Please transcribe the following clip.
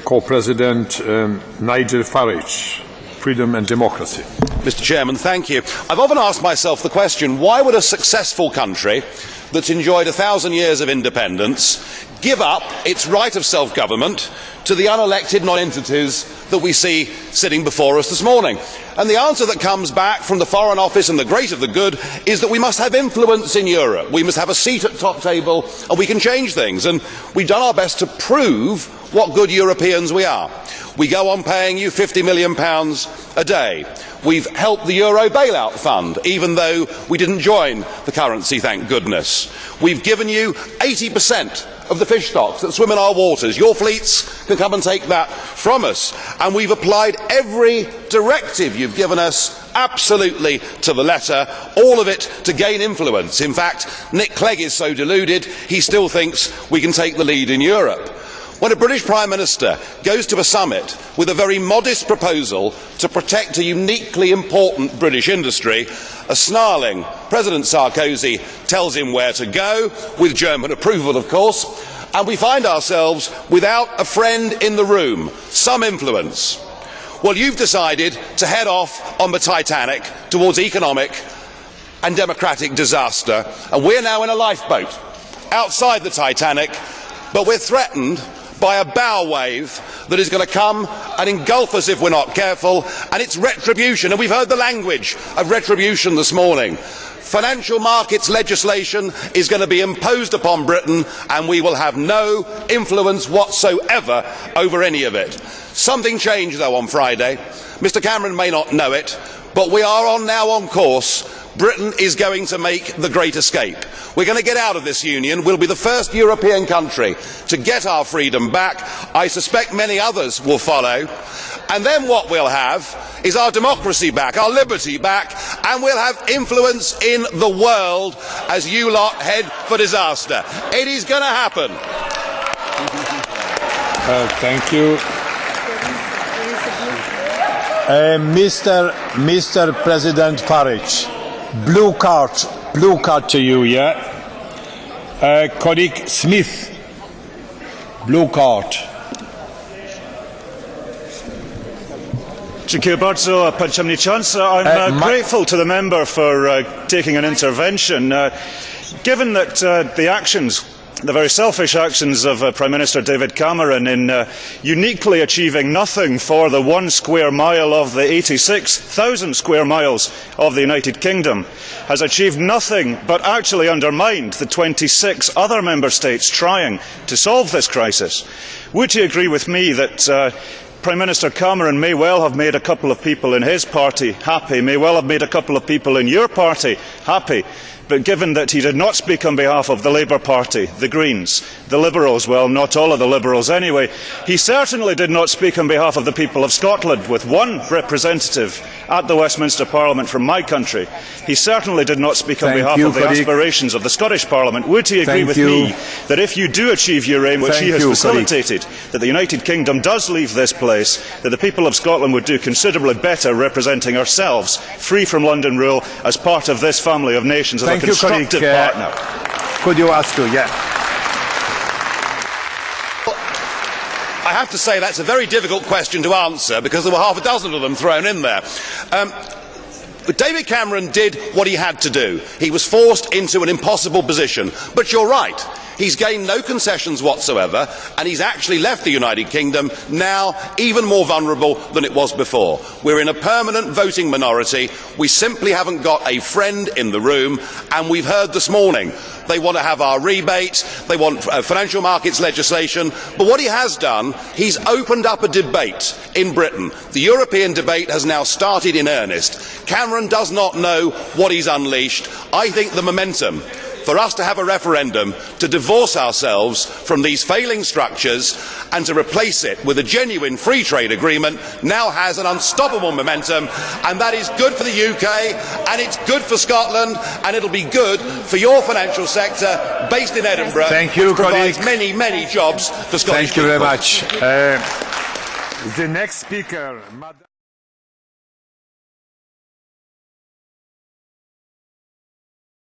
Co-President Nigel Farage, Freedom and Democracy. Mr. Chairman, thank you. I've often asked myself the question, why would a successful country that's enjoyed 1,000 years of independence give up its right of self-government to the unelected non-entities that we see sitting before us this morning? And the answer that comes back from the Foreign Office and the great of the good is that we must have influence in Europe. We must have a seat at the top table and we can change things. And we've done our best to prove what good Europeans we are. We go on paying you £50 million a day. We've helped the Euro bailout fund, even though we didn't join the currency, thank goodness. We've given you 80% of the fish stocks that swim in our waters. Your fleets can come and take that from us. And we've applied every directive you've given us absolutely to the letter, all of it to gain influence. In fact, Nick Clegg is so deluded he still thinks we can take the lead in Europe. When a British Prime Minister goes to a summit with a very modest proposal to protect a uniquely important British industry, a snarling President Sarkozy tells him where to go, with German approval of course, and we find ourselves without a friend in the room, some influence. Well, you've decided to head off on the Titanic towards economic and democratic disaster, and we're now in a lifeboat outside the Titanic, but we're threatened by a bow wave that is going to come and engulf us if we're not careful, and it's retribution, and we've heard the language of retribution this morning. Financial markets legislation is going to be imposed upon Britain and we will have no influence whatsoever over any of it. Something changed though on Friday. Mr Cameron may not know it, but we are now on course. Britain is going to make the great escape. We're going to get out of this union. We'll be the first European country to get our freedom back. I suspect many others will follow. And then what we'll have is our democracy back, our liberty back, and we'll have influence in the world as you lot head for disaster. It is going to happen. Thank you. Mr. President Farage. Blue card to you, yeah? Colleague Smith, blue card. Dziękuję bardzo, Panie Przewodniczący. I'm grateful to the member for taking an intervention. Given that the very selfish actions of Prime Minister David Cameron in uniquely achieving nothing for the 1 square mile of the 86,000 square miles of the United Kingdom, has achieved nothing but actually undermined the 26 other member states trying to solve this crisis. Would you agree with me that Prime Minister Cameron may well have made a couple of people in his party happy, may well have made a couple of people in your party happy, but given that he did not speak on behalf of the Labour Party, the Greens, the Liberals, well, not all of the Liberals anyway, he certainly did not speak on behalf of the people of Scotland, with one representative at the Westminster Parliament from my country. He certainly did not speak on behalf of the aspirations of the Scottish Parliament. Would he agree with me that if you do achieve your aim, which he has facilitated, that the United Kingdom does leave this place, that the people of Scotland would do considerably better representing ourselves, free from London rule, as part of this family of nations, as a constructive partner? Could you ask you, yeah? I have to say that's a very difficult question to answer because there were half a dozen of them thrown in there. But David Cameron did what he had to do. He was forced into an impossible position. But you're right. He's gained no concessions whatsoever, and he's actually left the United Kingdom now even more vulnerable than it was before. We're in a permanent voting minority. We simply haven't got a friend in the room, and we've heard this morning they want to have our rebate, they want financial markets legislation, but what he has done, he's opened up a debate in Britain. The European debate has now started in earnest. Cameron does not know what he's unleashed. I think the momentum for us to have a referendum to divorce ourselves from these failing structures and to replace it with a genuine free trade agreement now has an unstoppable momentum, and that is good for the UK and it's good for Scotland, and it'll be good for your financial sector based in Edinburgh. Thank you, which provides many jobs for Scottish people. Thank you very much. The next speaker,